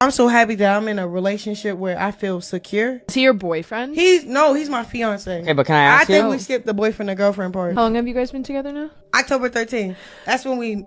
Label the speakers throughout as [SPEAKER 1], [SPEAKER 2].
[SPEAKER 1] I'm so happy that I'm in a relationship where I feel secure.
[SPEAKER 2] Is he your boyfriend?
[SPEAKER 1] He's my fiance.
[SPEAKER 3] Okay, but can I ask you?
[SPEAKER 1] I think we skipped the boyfriend and girlfriend part.
[SPEAKER 2] How long have you guys been together now?
[SPEAKER 1] October 13th. That's when we...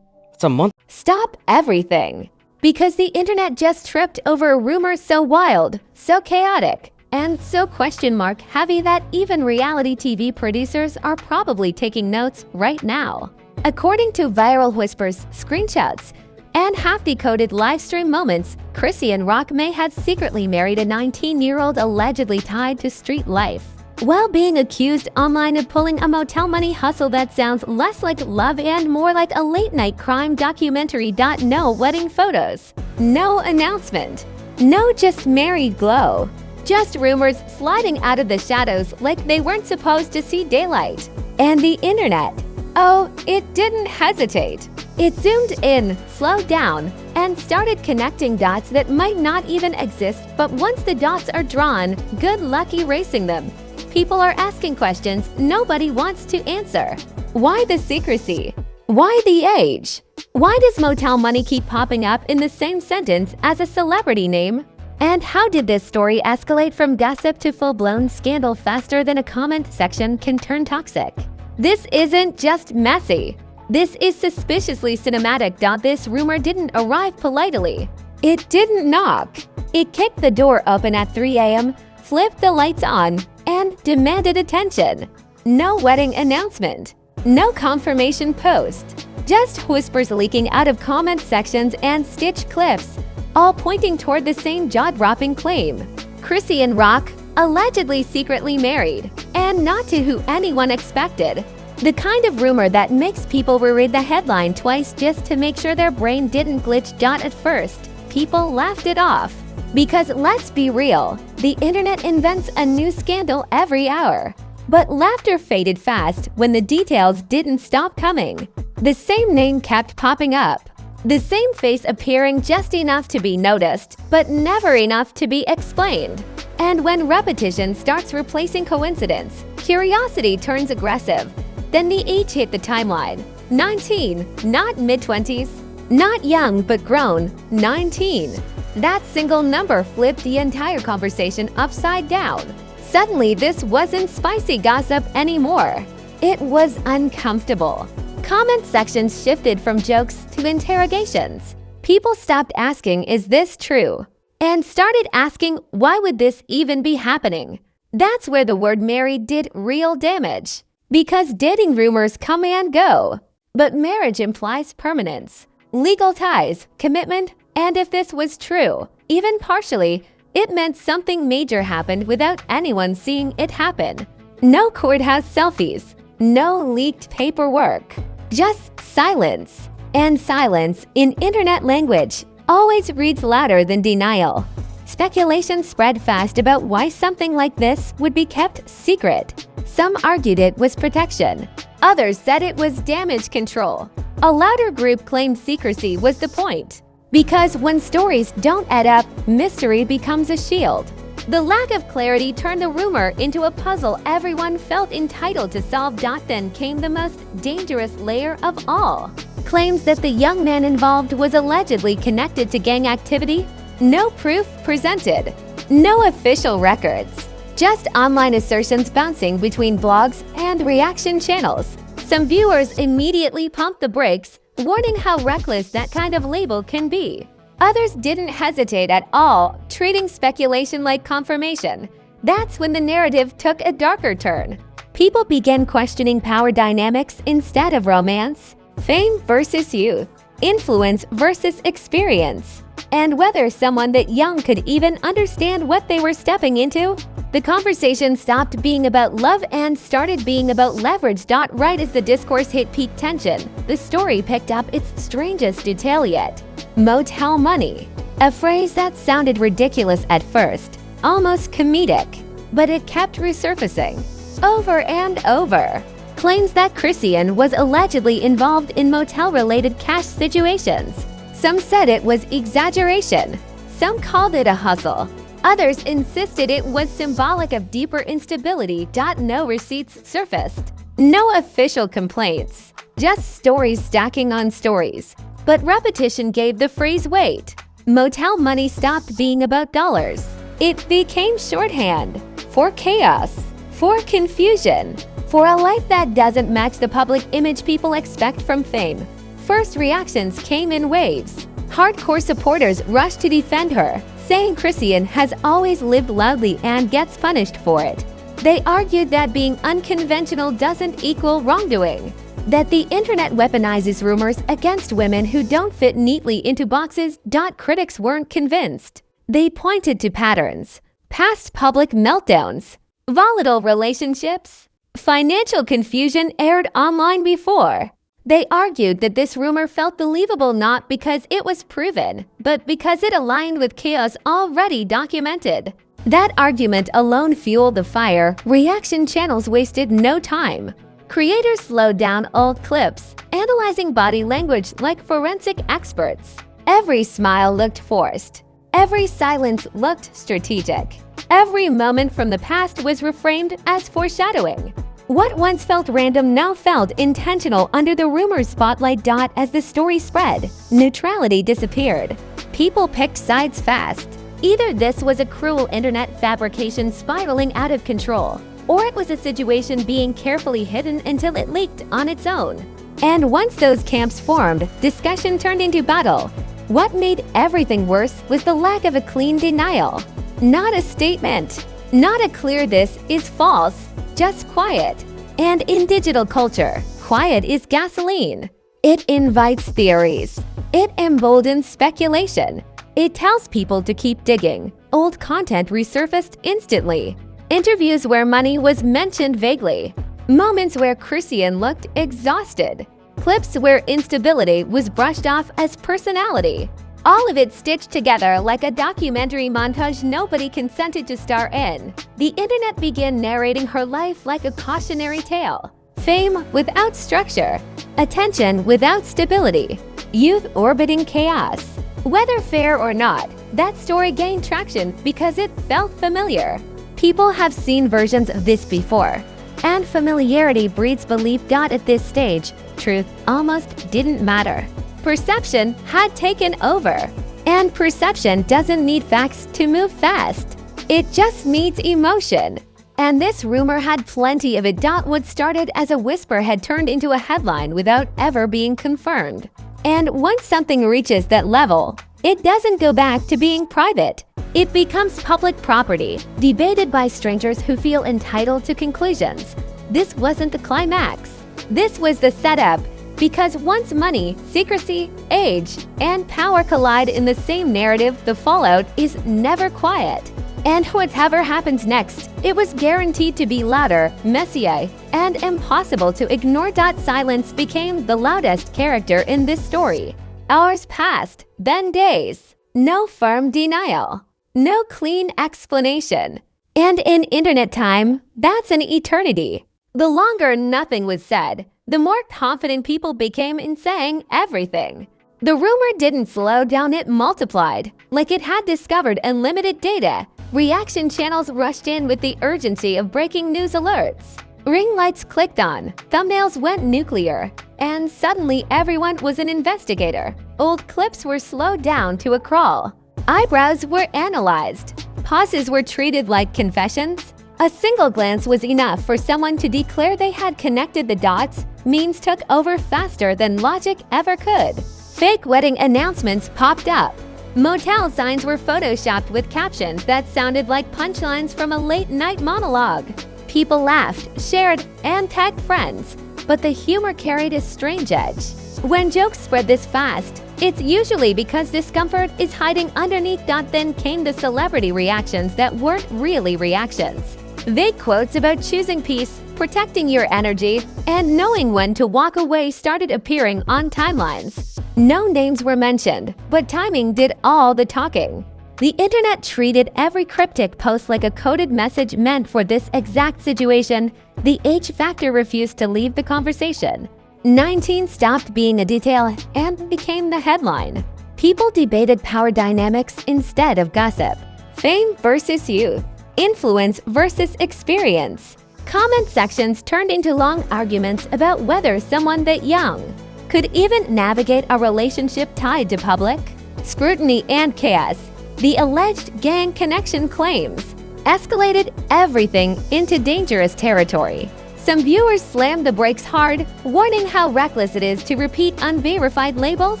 [SPEAKER 3] It's a month.
[SPEAKER 4] Stop everything. Because the internet just tripped over a rumor so wild, so chaotic, and so question mark heavy that even reality TV producers are probably taking notes right now. According to Viral Whispers screenshots and half-decoded live stream moments, Chrisean Rock may have secretly married a 19-year-old allegedly tied to street life, while being accused online of pulling a motel money hustle that sounds less like love and more like a late-night crime documentary. No wedding photos, no announcement, no just married glow, just rumors sliding out of the shadows like they weren't supposed to see daylight. And the internet, oh, it didn't hesitate. It zoomed in, slowed down, and started connecting dots that might not even exist, but once the dots are drawn, good luck erasing them. People are asking questions nobody wants to answer. Why the secrecy? Why the age? Why does motel money keep popping up in the same sentence as a celebrity name? And how did this story escalate from gossip to full-blown scandal faster than a comment section can turn toxic? This isn't just messy. This is suspiciously cinematic. This rumor didn't arrive politely. It didn't knock. It kicked the door open at 3 a.m., flipped the lights on, and demanded attention. No wedding announcement. No confirmation post. Just whispers leaking out of comment sections and stitched clips, all pointing toward the same jaw-dropping claim. Chrisean Rock, allegedly secretly married, and not to who anyone expected. The kind of rumor that makes people reread the headline twice just to make sure their brain didn't glitch. At first, people laughed it off. Because let's be real, the internet invents a new scandal every hour. But laughter faded fast when the details didn't stop coming. The same name kept popping up. The same face appearing just enough to be noticed, but never enough to be explained. And when repetition starts replacing coincidence, curiosity turns aggressive. Then the age hit the timeline. 19, not mid-20s, not young but grown, 19. That single number flipped the entire conversation upside down. Suddenly, this wasn't spicy gossip anymore. It was uncomfortable. Comment sections shifted from jokes to interrogations. People stopped asking, "Is this true?" and started asking, "Why would this even be happening?" That's where the word married did real damage. Because dating rumors come and go, but marriage implies permanence, legal ties, commitment, and if this was true, even partially, it meant something major happened without anyone seeing it happen. No courthouse selfies, no leaked paperwork, just silence. And silence, in internet language, always reads louder than denial. Speculation spread fast about why something like this would be kept secret. Some argued it was protection. Others said it was damage control. A louder group claimed secrecy was the point. Because when stories don't add up, mystery becomes a shield. The lack of clarity turned the rumor into a puzzle everyone felt entitled to solve. Then came the most dangerous layer of all. Claims that the young man involved was allegedly connected to gang activity. No proof presented. No official records. Just online assertions bouncing between blogs and reaction channels. Some viewers immediately pumped the brakes, warning how reckless that kind of label can be. Others didn't hesitate at all, treating speculation like confirmation. That's when the narrative took a darker turn. People began questioning power dynamics instead of romance, fame versus youth, influence versus experience, and whether someone that young could even understand what they were stepping into. The conversation stopped being about love and started being about leverage. Right as the discourse hit peak tension, the story picked up its strangest detail yet. Motel money. A phrase that sounded ridiculous at first, almost comedic, but it kept resurfacing. Over and over. Claims that Chrisean was allegedly involved in motel-related cash situations. Some said it was exaggeration. Some called it a hustle. Others insisted it was symbolic of deeper instability. No receipts surfaced. No official complaints. Just stories stacking on stories. But repetition gave the phrase weight. Motel money stopped being about dollars. It became shorthand for chaos, for confusion, for a life that doesn't match the public image people expect from fame. First reactions came in waves. Hardcore supporters rushed to defend her, saying Chrisean has always lived loudly and gets punished for it. They argued that being unconventional doesn't equal wrongdoing, that the internet weaponizes rumors against women who don't fit neatly into boxes. Critics weren't convinced. They pointed to patterns, past public meltdowns, volatile relationships, financial confusion aired online before. They argued that this rumor felt believable not because it was proven, but because it aligned with chaos already documented. That argument alone fueled the fire. Reaction channels wasted no time. Creators slowed down old clips, analyzing body language like forensic experts. Every smile looked forced. Every silence looked strategic. Every moment from the past was reframed as foreshadowing. What once felt random now felt intentional under the rumor spotlight. As the story spread, neutrality disappeared. People picked sides fast. Either this was a cruel internet fabrication spiraling out of control, or it was a situation being carefully hidden until it leaked on its own. And once those camps formed, discussion turned into battle. What made everything worse was the lack of a clean denial. Not a statement, not a clear "this is false," just quiet. And in digital culture, quiet is gasoline. It invites theories. It emboldens speculation. It tells people to keep digging. Old content resurfaced instantly. Interviews where money was mentioned vaguely. Moments where Chrisean looked exhausted. Clips where instability was brushed off as personality. All of it stitched together like a documentary montage nobody consented to star in. The internet began narrating her life like a cautionary tale. Fame without structure. Attention without stability. Youth orbiting chaos. Whether fair or not, that story gained traction because it felt familiar. People have seen versions of this before, and familiarity breeds belief. At this stage, truth almost didn't matter. Perception had taken over, and perception doesn't need facts to move fast. It just needs emotion. And this rumor had plenty of it. What started as a whisper had turned into a headline without ever being confirmed. And once something reaches that level, it doesn't go back to being private. It becomes public property, debated by strangers who feel entitled to conclusions. This wasn't the climax. This was the setup, because once money, secrecy, age, and power collide in the same narrative, the fallout is never quiet. And whatever happens next, it was guaranteed to be louder, messier, and impossible to ignore. Silence became the loudest character in this story. Hours passed, then days. No firm denial. No clean explanation. And in internet time, that's an eternity. The longer nothing was said, the more confident people became in saying everything. The rumor didn't slow down, it multiplied. Like it had discovered unlimited data, reaction channels rushed in with the urgency of breaking news alerts. Ring lights clicked on, thumbnails went nuclear, and suddenly everyone was an investigator. Old clips were slowed down to a crawl. Eyebrows were analyzed. Pauses were treated like confessions. A single glance was enough for someone to declare they had connected the dots. Memes took over faster than logic ever could. Fake wedding announcements popped up. Motel signs were photoshopped with captions that sounded like punchlines from a late-night monologue. People laughed, shared, and tagged friends, but the humor carried a strange edge. When jokes spread this fast, it's usually because discomfort is hiding underneath. Then came the celebrity reactions that weren't really reactions. Vague quotes about choosing peace, protecting your energy, and knowing when to walk away started appearing on timelines. No names were mentioned, but timing did all the talking. The internet treated every cryptic post like a coded message meant for this exact situation. The age factor refused to leave the conversation. 19 stopped being a detail and became the headline. People debated power dynamics instead of gossip. Fame versus youth. Influence versus experience. Comment sections turned into long arguments about whether someone that young could even navigate a relationship tied to public scrutiny, and chaos. The alleged gang connection claims escalated everything into dangerous territory. Some viewers slammed the brakes hard, warning how reckless it is to repeat unverified labels.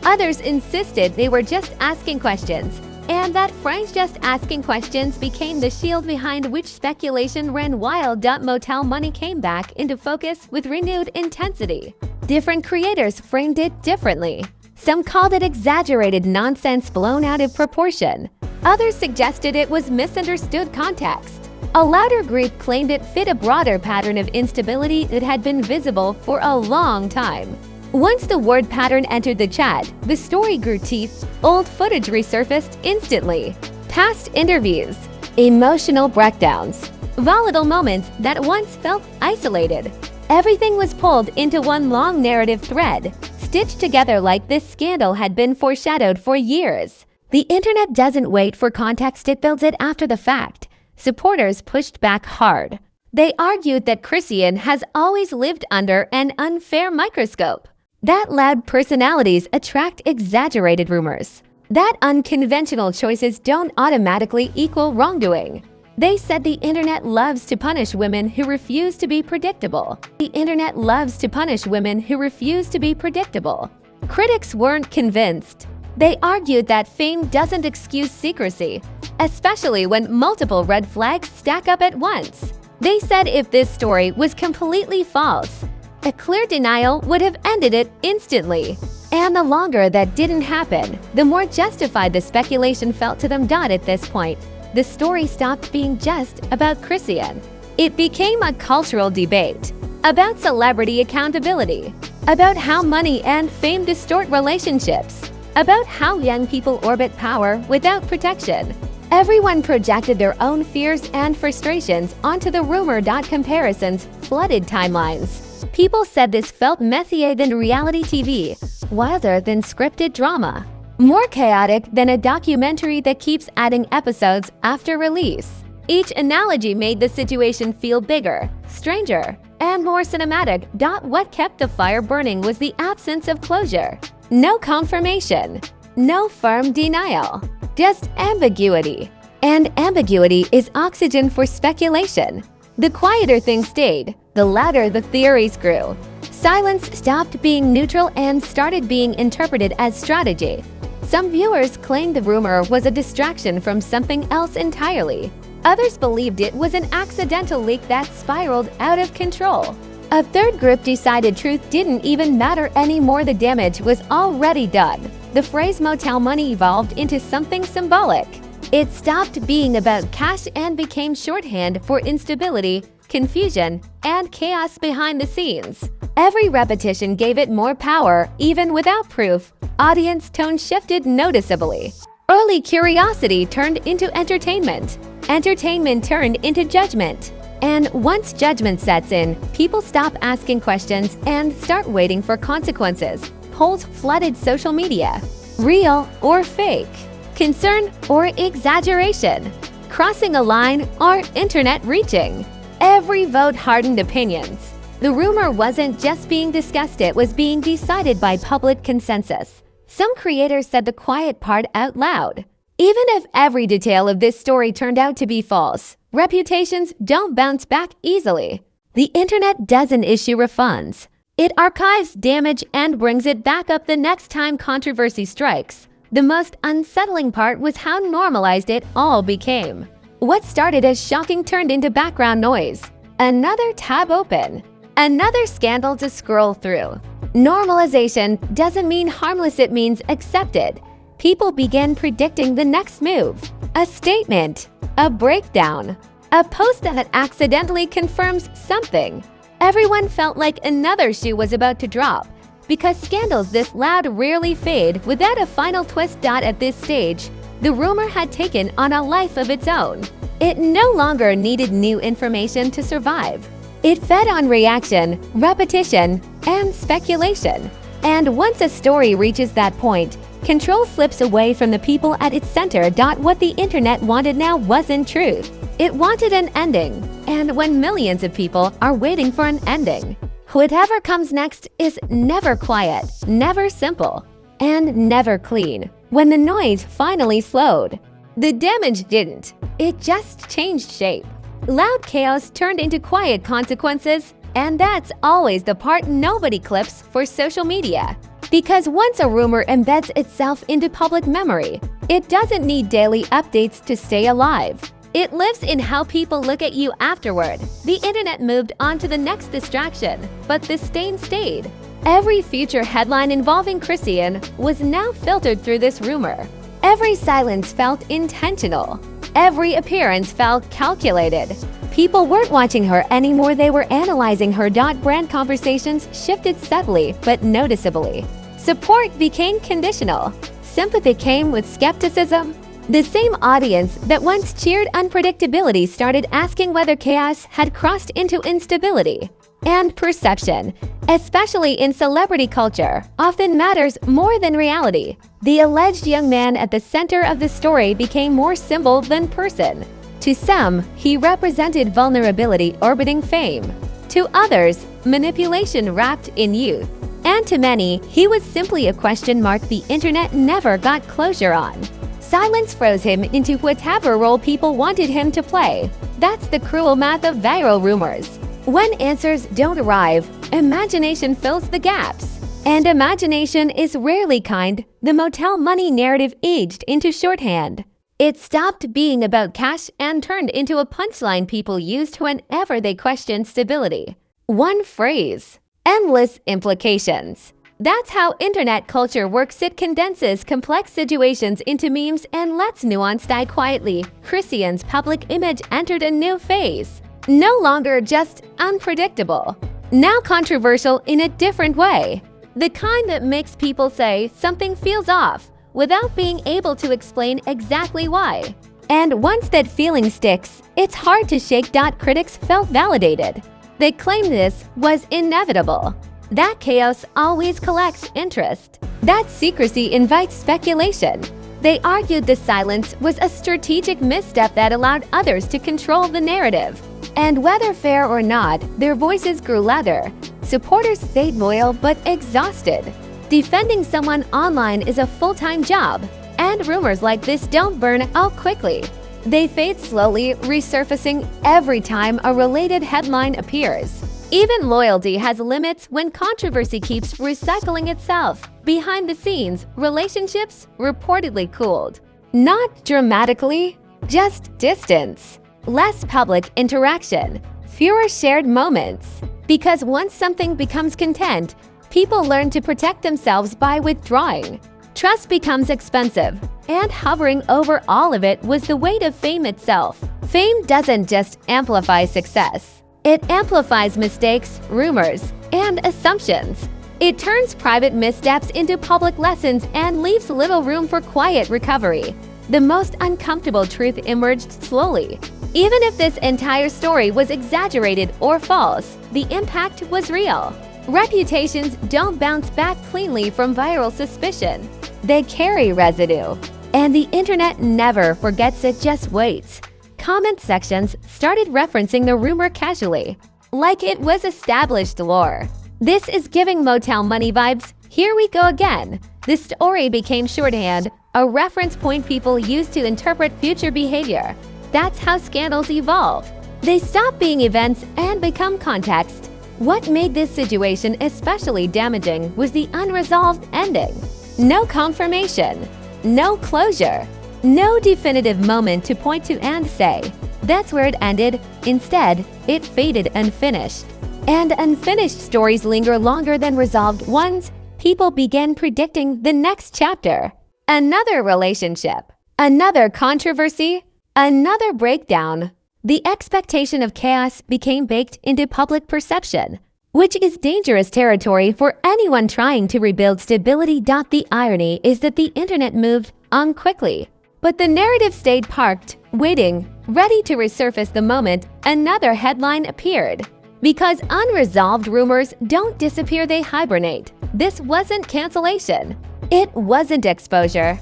[SPEAKER 4] Others insisted they were just asking questions, and that phrase "just asking questions" became the shield behind which speculation ran wild. Motel money came back into focus with renewed intensity. Different creators framed it differently. Some called it exaggerated nonsense blown out of proportion. Others suggested it was misunderstood context. A louder group claimed it fit a broader pattern of instability that had been visible for a long time. Once the word pattern entered the chat, the story grew teeth. Old footage resurfaced instantly. Past interviews, emotional breakdowns, volatile moments that once felt isolated. Everything was pulled into one long narrative thread, stitched together like this scandal had been foreshadowed for years. The internet doesn't wait for context, it builds it after the fact. Supporters pushed back hard. They argued that Chrisean has always lived under an unfair microscope, that loud personalities attract exaggerated rumors, that unconventional choices don't automatically equal wrongdoing. They said the internet loves to punish women who refuse to be predictable. The internet loves to punish women who refuse to be predictable. Critics weren't convinced. They argued that fame doesn't excuse secrecy, especially when multiple red flags stack up at once. They said if this story was completely false, a clear denial would have ended it instantly. And the longer that didn't happen, the more justified the speculation felt to them. At this point, the story stopped being just about Chrisean. It became a cultural debate about celebrity accountability, about how money and fame distort relationships, about how young people orbit power without protection. Everyone projected their own fears and frustrations onto the rumor. Comparisons flooded timelines. People said this felt messier than reality TV, wilder than scripted drama, more chaotic than a documentary that keeps adding episodes after release. Each analogy made the situation feel bigger, stranger, and more cinematic. What kept the fire burning was the absence of closure. No confirmation, no firm denial, just ambiguity. And ambiguity is oxygen for speculation. The quieter things stayed, the louder the theories grew. Silence stopped being neutral and started being interpreted as strategy. Some viewers claimed the rumor was a distraction from something else entirely. Others believed it was an accidental leak that spiraled out of control. A third group decided truth didn't even matter anymore. The damage was already done. The phrase motel money evolved into something symbolic. It stopped being about cash and became shorthand for instability, confusion, and chaos behind the scenes. Every repetition gave it more power, even without proof. Audience tone shifted noticeably. Early curiosity turned into entertainment. Entertainment turned into judgment. And once judgment sets in, people stop asking questions and start waiting for consequences. Polls flooded social media. Real or fake? Concern or exaggeration? Crossing a line or internet reaching? Every vote hardened opinions. The rumor wasn't just being discussed, it was being decided by public consensus. Some creators said the quiet part out loud. Even if every detail of this story turned out to be false, reputations don't bounce back easily. The internet doesn't issue refunds. It archives damage and brings it back up the next time controversy strikes. The most unsettling part was how normalized it all became. What started as shocking turned into background noise. Another tab open. Another scandal to scroll through. Normalization doesn't mean harmless, it means accepted. People began predicting the next move. A statement, a breakdown, a post that accidentally confirms something. Everyone felt like another shoe was about to drop, because scandals this loud rarely fade without a final twist. At this stage, the rumor had taken on a life of its own. It no longer needed new information to survive. It fed on reaction, repetition, and speculation. And once a story reaches that point, control slips away from the people at its center. What the internet wanted now wasn't truth. It wanted an ending. And when millions of people are waiting for an ending, whatever comes next is never quiet, never simple, and never clean. when the noise finally slowed. The damage didn't. It just changed shape. Loud chaos turned into quiet consequences, and that's always the part nobody clips for social media. Because once a rumor embeds itself into public memory, it doesn't need daily updates to stay alive. It lives in how people look at you afterward. The internet moved on to the next distraction, but the stain stayed. Every future headline involving Chrisean was now filtered through this rumor. Every silence felt intentional. Every appearance felt calculated. People weren't watching her anymore, they were analyzing her. Brand conversations shifted subtly but noticeably. Support became conditional. Sympathy came with skepticism. The same audience that once cheered unpredictability started asking whether chaos had crossed into instability. And perception, especially in celebrity culture, often matters more than reality. The alleged young man at the center of the story became more symbol than person. To some, he represented vulnerability orbiting fame. To others, manipulation wrapped in youth. And to many, he was simply a question mark the internet never got closure on. Silence froze him into whatever role people wanted him to play. That's the cruel math of viral rumors. When answers don't arrive, imagination fills the gaps. And imagination is rarely kind. The motel money narrative aged into shorthand. It stopped being about cash and turned into a punchline people used whenever they questioned stability. One phrase, endless implications. That's how internet culture works. It condenses complex situations into memes and lets nuance die quietly. Chrisean's public image entered a new phase. No longer just unpredictable, now controversial in a different way. The kind that makes people say something feels off without being able to explain exactly why. And once that feeling sticks, it's hard to shake. Critics felt validated. They claimed this was inevitable. That chaos always collects interest. That secrecy invites speculation. They argued the silence was a strategic misstep that allowed others to control the narrative. And whether fair or not, their voices grew louder. Supporters stayed loyal but exhausted. Defending someone online is a full-time job, and rumors like this don't burn out quickly. They fade slowly, resurfacing every time a related headline appears. Even loyalty has limits when controversy keeps recycling itself. Behind the scenes, relationships reportedly cooled. Not dramatically, just distance. Less public interaction, fewer shared moments. Because once something becomes content, people learn to protect themselves by withdrawing. Trust becomes expensive, and hovering over all of it was the weight of fame itself. Fame doesn't just amplify success. It amplifies mistakes, rumors, and assumptions. It turns private missteps into public lessons and leaves little room for quiet recovery. The most uncomfortable truth emerged slowly. Even if this entire story was exaggerated or false, the impact was real. Reputations don't bounce back cleanly from viral suspicion. They carry residue. And the internet never forgets, it just waits. Comment sections started referencing the rumor casually, like it was established lore. This is giving motel money vibes. Here we go again. The story became shorthand, a reference point people used to interpret future behavior. That's how scandals evolve. They stop being events and become context. What made this situation especially damaging was the unresolved ending. No confirmation, no closure, no definitive moment to point to and say, that's where it ended. Instead, it faded unfinished. And unfinished stories linger longer than resolved ones. People begin predicting the next chapter. Another relationship, another controversy, another breakdown. The expectation of chaos became baked into public perception, which is dangerous territory for anyone trying to rebuild stability. The irony is that the internet moved on quickly, but the narrative stayed parked, waiting, ready to resurface the moment another headline appeared. Because unresolved rumors don't disappear, they hibernate. This wasn't cancellation. It wasn't exposure.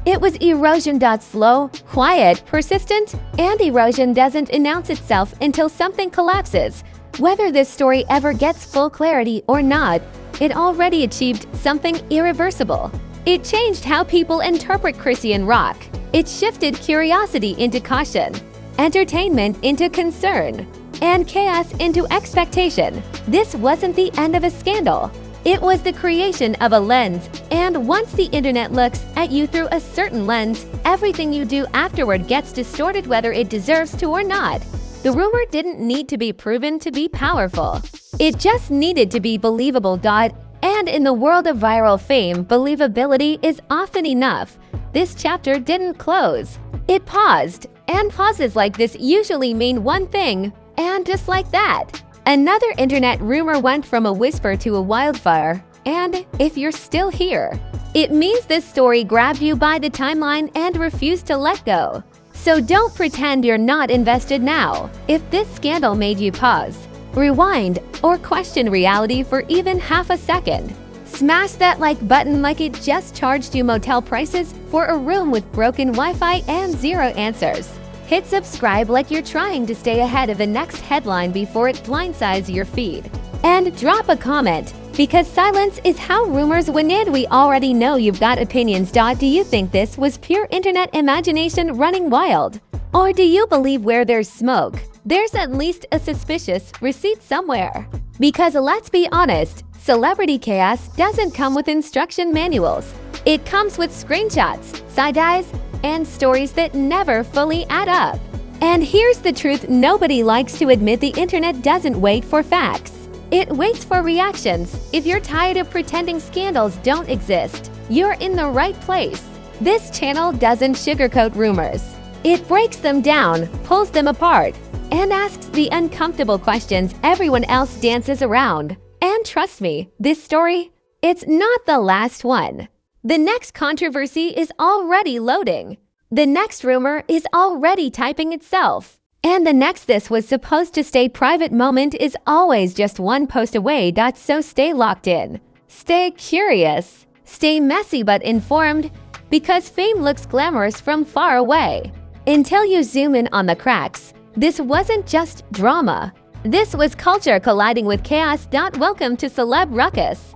[SPEAKER 4] It was erosion. Slow, quiet, persistent, and erosion doesn't announce itself until something collapses. Whether this story ever gets full clarity or not, it already achieved something irreversible. It changed how people interpret Chrisean Rock. It shifted curiosity into caution, entertainment into concern, and chaos into expectation. This wasn't the end of a scandal. It was the creation of a lens, and once the internet looks at you through a certain lens, everything you do afterward gets distorted whether it deserves to or not. The rumor didn't need to be proven to be powerful. It just needed to be believable. And in the world of viral fame, believability is often enough. This chapter didn't close. It paused, and pauses like this usually mean one thing, and just like that, another internet rumor went from a whisper to a wildfire. And if you're still here, it means this story grabbed you by the timeline and refused to let go. So don't pretend you're not invested now. If this scandal made you pause, rewind, or question reality for even half a second, smash that like button like it just charged you motel prices for a room with broken Wi-Fi and zero answers. Hit subscribe like you're trying to stay ahead of the next headline before it blindsides your feed. And drop a comment, because silence is how rumors win, and we already know you've got opinions. Do you think this was pure internet imagination running wild? Or do you believe where there's smoke, there's at least a suspicious receipt somewhere? Because let's be honest, celebrity chaos doesn't come with instruction manuals. It comes with screenshots, side-eyes, and stories that never fully add up. And here's the truth nobody likes to admit: the internet doesn't wait for facts. It waits for reactions. If you're tired of pretending scandals don't exist, you're in the right place. This channel doesn't sugarcoat rumors. It breaks them down, pulls them apart, and asks the uncomfortable questions everyone else dances around. And trust me, this story, it's not the last one. The next controversy is already loading. The next rumor is already typing itself. And the next "this was supposed to stay private" moment is always just one post away. So stay locked in. Stay curious. Stay messy but informed, because fame looks glamorous from far away. Until you zoom in on the cracks, this wasn't just drama. This was culture colliding with chaos. Welcome to Celeb Ruckus.